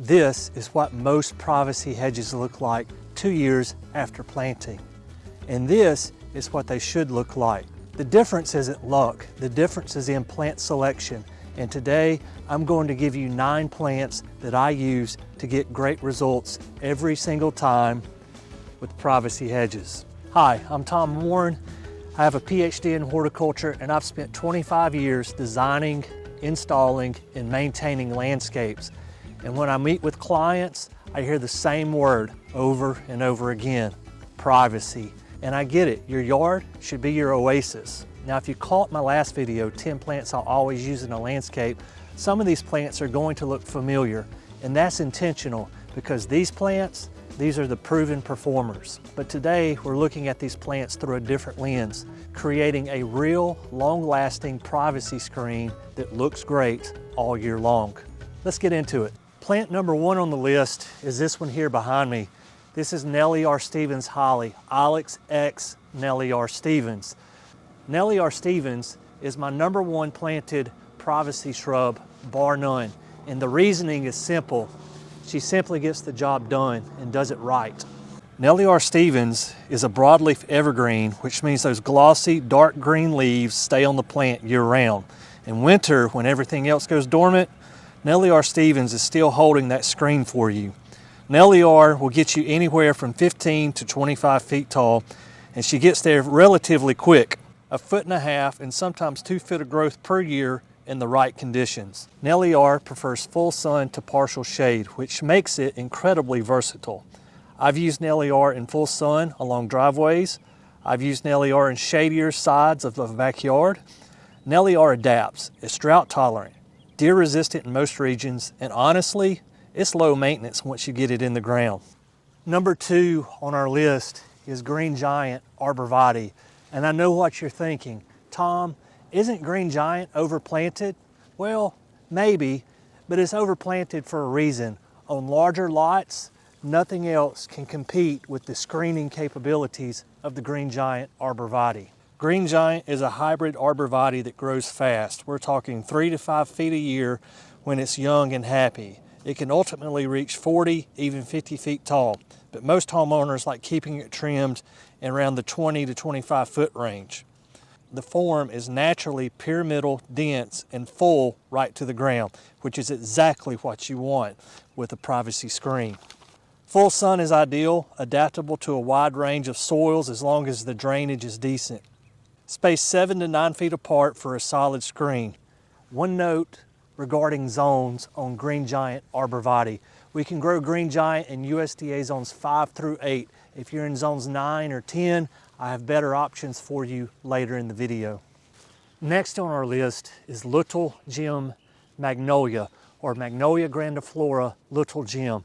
This is what most privacy hedges look like 2 years after planting. And this is what they should look like. The difference isn't luck, the difference is in plant selection. And today I'm going to give you 9 plants that I use to get great results every single time with privacy hedges. Hi, I'm Tom Warren. I have a PhD in horticulture and I've spent 25 years designing, installing, and maintaining landscapes. And when I meet with clients, I hear the same word over and over again, privacy. And I get it, your yard should be your oasis. Now, if you caught my last video, 10 plants I'll always use in a landscape, some of these plants are going to look familiar, and that's intentional because these plants, these are the proven performers. But today, we're looking at these plants through a different lens, creating a real, long-lasting privacy screen that looks great all year long. Let's get into it. Plant number 1 on the list is this one here behind me. This is Nelly R. Stevens Holly, Ilex X Nelly R. Stevens. Nelly R. Stevens is my number 1 planted privacy shrub, bar none. And the reasoning is simple. She simply gets the job done and does it right. Nelly R. Stevens is a broadleaf evergreen, which means those glossy, dark green leaves stay on the plant year-round. In winter, when everything else goes dormant, Nelly R. Stevens is still holding that screen for you. Nelly R. will get you anywhere from 15 to 25 feet tall, and she gets there relatively quick, 1.5 feet and sometimes 2 feet of growth per year in the right conditions. Nelly R. prefers full sun to partial shade, which makes it incredibly versatile. I've used Nelly R. in full sun along driveways. I've used Nelly R. in shadier sides of the backyard. Nelly R. adapts, is drought tolerant, deer resistant in most regions, and honestly, it's low maintenance once you get it in the ground. Number 2 on our list is Green Giant Arborvitae. And I know what you're thinking, Tom, isn't Green Giant overplanted? Well, maybe, but it's overplanted for a reason. On larger lots, nothing else can compete with the screening capabilities of the Green Giant Arborvitae. Green Giant is a hybrid arborvitae that grows fast. We're talking 3 to 5 feet a year when it's young and happy. It can ultimately reach 40, even 50 feet tall, but most homeowners like keeping it trimmed in around the 20 to 25 foot range. The form is naturally pyramidal, dense, and full right to the ground, which is exactly what you want with a privacy screen. Full sun is ideal, adaptable to a wide range of soils as long as the drainage is decent. Space 7 to 9 feet apart for a solid screen. One note regarding zones on Green Giant Arborvitae. We can grow Green Giant in USDA zones 5 through 8. If you're in zones 9 or 10, I have better options for you later in the video. Next on our list is Little Jim Magnolia, or Magnolia grandiflora Little Jim.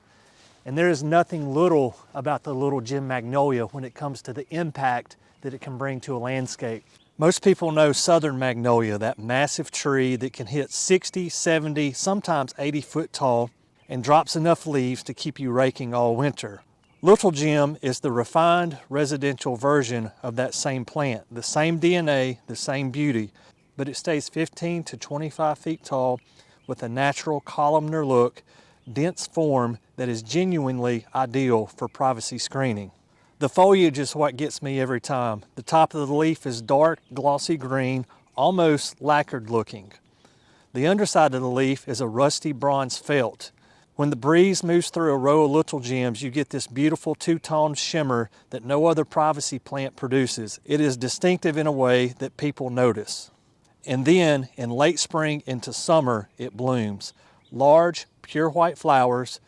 And there is nothing little about the Little Jim Magnolia when it comes to the impact that it can bring to a landscape. Most people know Southern Magnolia, that massive tree that can hit 60, 70, sometimes 80 foot tall and drops enough leaves to keep you raking all winter. Little Jim is the refined residential version of that same plant, the same DNA, the same beauty, but it stays 15 to 25 feet tall with a natural columnar look, dense form that is genuinely ideal for privacy screening. The foliage is what gets me every time. The top of the leaf is dark, glossy green, almost lacquered looking. The underside of the leaf is a rusty bronze felt. When the breeze moves through a row of Little Jims, you get this beautiful two-tone shimmer that no other privacy plant produces. It is distinctive in a way that people notice. And then, in late spring into summer, it blooms. Large, pure white flowers,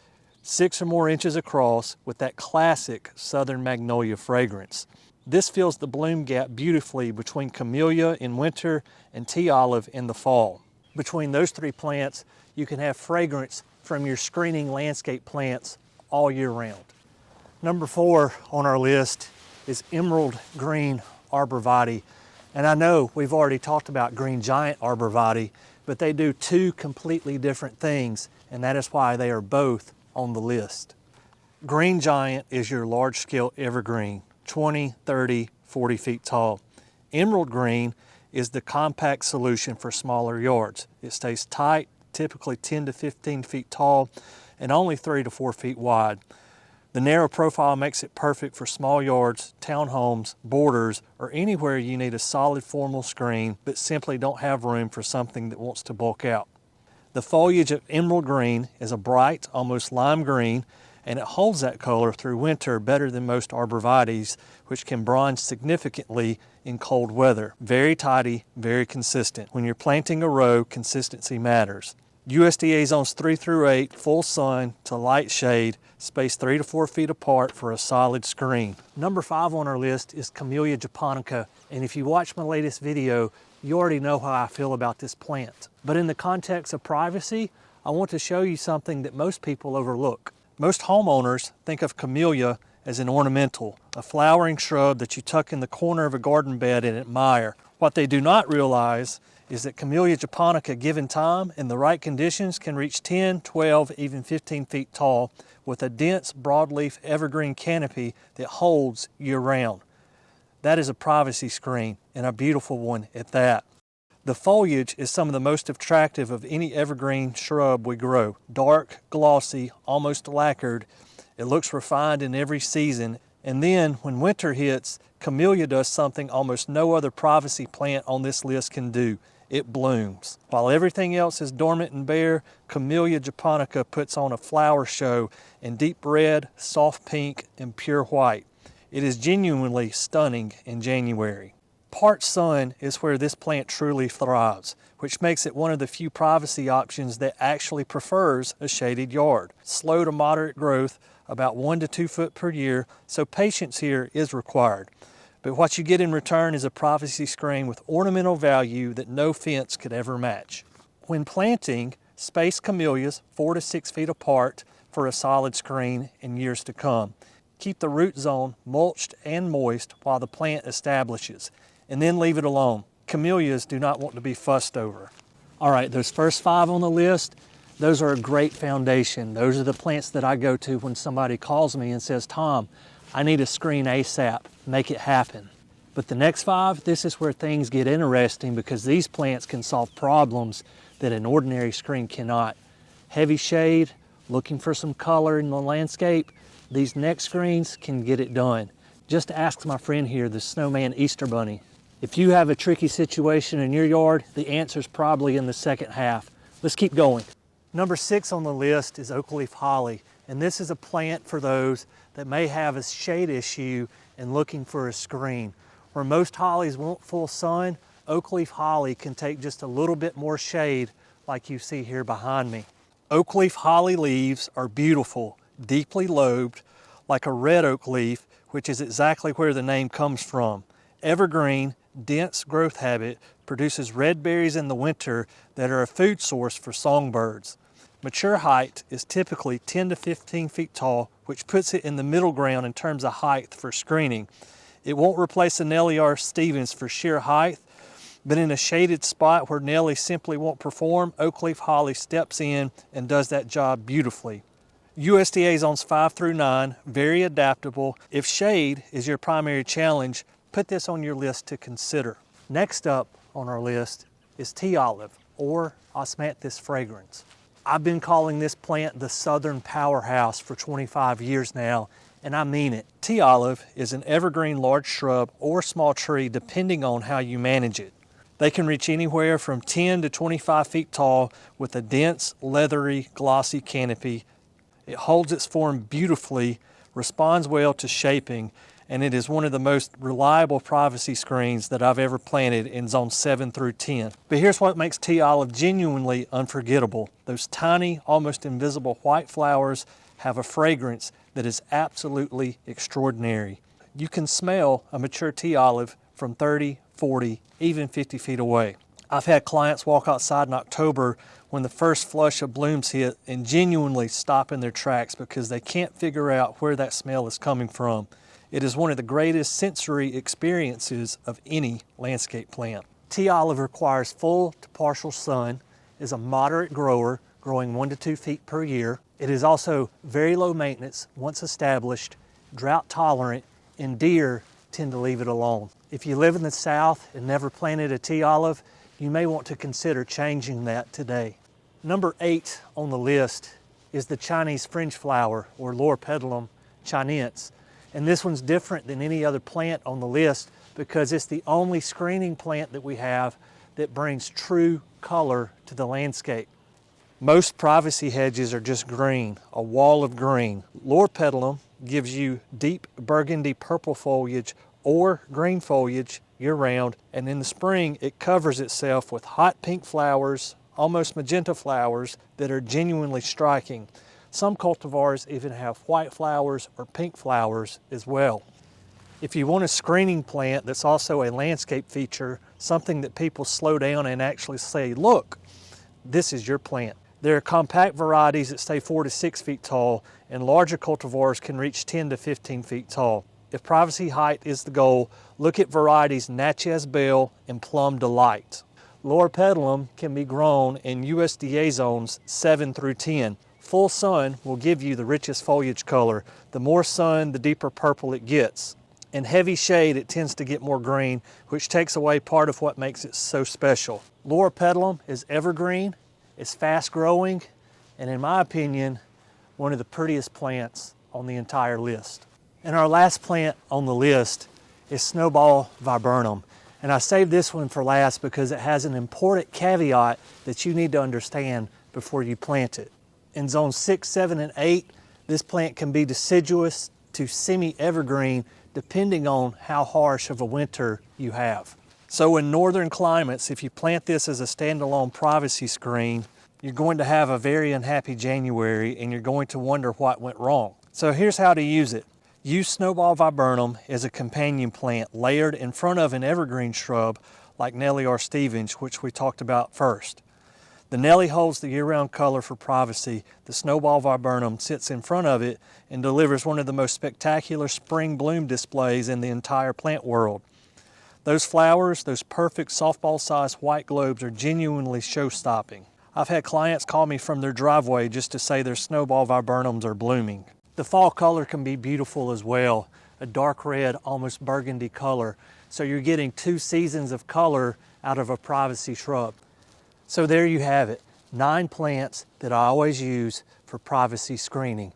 6 or more inches across, with that classic Southern Magnolia fragrance. This fills the bloom gap beautifully between Camellia in winter and Tea Olive in the fall. Between those 3 plants, you can have fragrance from your screening landscape plants all year round. Number 4 on our list is Emerald Green Arborvitae. And I know we've already talked about Green Giant Arborvitae, but they do 2 completely different things, and that is why they are both on the list. Green Giant is your large-scale evergreen, 20, 30, 40 feet tall. Emerald Green is the compact solution for smaller yards. It stays tight, typically 10 to 15 feet tall, and only 3 to 4 feet wide. The narrow profile makes it perfect for small yards, townhomes, borders, or anywhere you need a solid formal screen but simply don't have room for something that wants to bulk out. The foliage of emerald green is a bright, almost lime green, and it holds that color through winter better than most arborvitaes, which can bronze significantly in cold weather. Very tidy, very consistent. When you're planting a row, consistency matters. USDA zones 3 through 8, full sun to light shade, spaced 3 to 4 feet apart for a solid screen. Number 5 on our list is Chameleia Japonica, and if you watch my latest video, you already know how I feel about this plant. But in the context of privacy, I want to show you something that most people overlook. Most homeowners think of camellia as an ornamental, a flowering shrub that you tuck in the corner of a garden bed and admire. What they do not realize is that Chameleia Japonica, given time and the right conditions, can reach 10, 12, even 15 feet tall with a dense broadleaf evergreen canopy that holds year-round. That is a privacy screen, and a beautiful one at that. The foliage is some of the most attractive of any evergreen shrub we grow. Dark, glossy, almost lacquered. It looks refined in every season. And then when winter hits, camellia does something almost no other privacy plant on this list can do. It blooms. While everything else is dormant and bare, Chameleia Japonica puts on a flower show in deep red, soft pink, and pure white. It is genuinely stunning in January. Part sun is where this plant truly thrives, which makes it one of the few privacy options that actually prefers a shaded yard. Slow to moderate growth, about 1 to 2 foot per year, so patience here is required. But what you get in return is a privacy screen with ornamental value that no fence could ever match. When planting, space camellias 4 to 6 feet apart for a solid screen in years to come. Keep the root zone mulched and moist while the plant establishes, and then leave it alone. Camellias do not want to be fussed over. All right, those first 5 on the list, those are a great foundation. Those are the plants that I go to when somebody calls me and says, Tom, I need a screen ASAP, make it happen. But the next 5, this is where things get interesting because these plants can solve problems that an ordinary screen cannot. Heavy shade, looking for some color in the landscape, these next screens can get it done. Just ask my friend here, the snowman Easter Bunny. If you have a tricky situation in your yard, the answer's probably in the second half. Let's keep going. Number 6 on the list is Oakleaf Holly, and this is a plant for those that may have a shade issue and looking for a screen. Where most hollies want full sun, Oakleaf Holly can take just a little bit more shade like you see here behind me. Oakleaf Holly leaves are beautiful, deeply lobed, like a red oak leaf, which is exactly where the name comes from. Evergreen, dense growth habit produces red berries in the winter that are a food source for songbirds. Mature height is typically 10 to 15 feet tall, which puts it in the middle ground in terms of height for screening. It won't replace a Nelly R Stevens for sheer height, but in a shaded spot where Nelly simply won't perform, Oakleaf Holly steps in and does that job beautifully. USDA zones 5 through 9, very adaptable. If shade is your primary challenge, put this on your list to consider. Next up on our list is tea olive, or Osmanthus fragrans. I've been calling this plant the Southern Powerhouse for 25 years now, and I mean it. Tea olive is an evergreen large shrub or small tree depending on how you manage it. They can reach anywhere from 10 to 25 feet tall with a dense, leathery, glossy canopy. It holds its form beautifully, responds well to shaping, and it is one of the most reliable privacy screens that I've ever planted in zones 7 through 10. But here's what makes tea olive genuinely unforgettable. Those tiny, almost invisible white flowers have a fragrance that is absolutely extraordinary. You can smell a mature tea olive from 30, 40, even 50 feet away. I've had clients walk outside in October when the first flush of blooms hit and genuinely stop in their tracks because they can't figure out where that smell is coming from. It is one of the greatest sensory experiences of any landscape plant. Tea olive requires full to partial sun, is a moderate grower, growing 1 to 2 feet per year. It is also very low maintenance once established, drought tolerant, and deer tend to leave it alone. If you live in the South and never planted a tea olive, you may want to consider changing that today. Number 8 on the list is the Chinese fringe flower, or Loropetalum chinense. And this one's different than any other plant on the list because it's the only screening plant that we have that brings true color to the landscape. Most privacy hedges are just green, a wall of green. Loropetalum gives you deep burgundy purple foliage or green foliage year-round, and in the spring it covers itself with hot pink flowers, almost magenta flowers that are genuinely striking. Some cultivars even have white flowers or pink flowers as well. If you want a screening plant that's also a landscape feature, something that people slow down and actually say, look, this is your plant. There are compact varieties that stay 4 to 6 feet tall, and larger cultivars can reach 10 to 15 feet tall. If privacy height is the goal, look at varieties Natchez Belle and Plum Delight. Loropetalum can be grown in USDA zones 7 through 10. Full sun will give you the richest foliage color. The more sun, the deeper purple it gets. In heavy shade, it tends to get more green, which takes away part of what makes it so special. Loropetalum is evergreen, it's fast growing, and in my opinion, one of the prettiest plants on the entire list. And our last plant on the list is Snowball Viburnum. And I saved this one for last because it has an important caveat that you need to understand before you plant it. In zones 6, 7, and 8, this plant can be deciduous to semi-evergreen depending on how harsh of a winter you have. So in northern climates, if you plant this as a standalone privacy screen, you're going to have a very unhappy January and you're going to wonder what went wrong. So here's how to use it. Use Snowball Viburnum as a companion plant layered in front of an evergreen shrub like Nelly R which we talked about first. The Nelly holds the year-round color for privacy. The Snowball Viburnum sits in front of it and delivers one of the most spectacular spring bloom displays in the entire plant world. Those flowers, those perfect softball-sized white globes, are genuinely show-stopping. I've had clients call me from their driveway just to say their Snowball Viburnums are blooming. The fall color can be beautiful as well, a dark red, almost burgundy color. So you're getting 2 seasons of color out of a privacy shrub. So there you have it, 9 plants that I always use for privacy screening.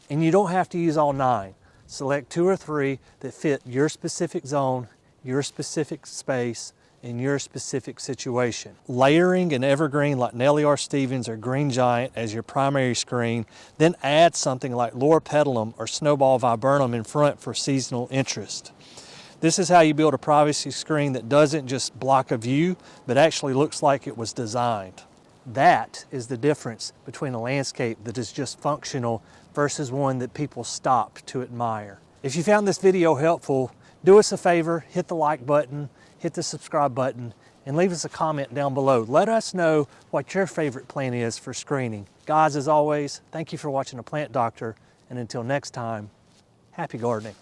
And you don't have to use all 9. Select 2 or 3 that fit your specific zone, your specific space, in your specific situation. Layering an evergreen like Nelly R or Green Giant as your primary screen, then add something like Loropetalum or Snowball Viburnum in front for seasonal interest. This is how you build a privacy screen that doesn't just block a view, but actually looks like it was designed. That is the difference between a landscape that is just functional versus one that people stop to admire. If you found this video helpful, do us a favor, hit the like button, hit the subscribe button, and leave us a comment down below. Let us know what your favorite plant is for screening. Guys, as always, thank you for watching The Plant Doctor, and until next time, happy gardening.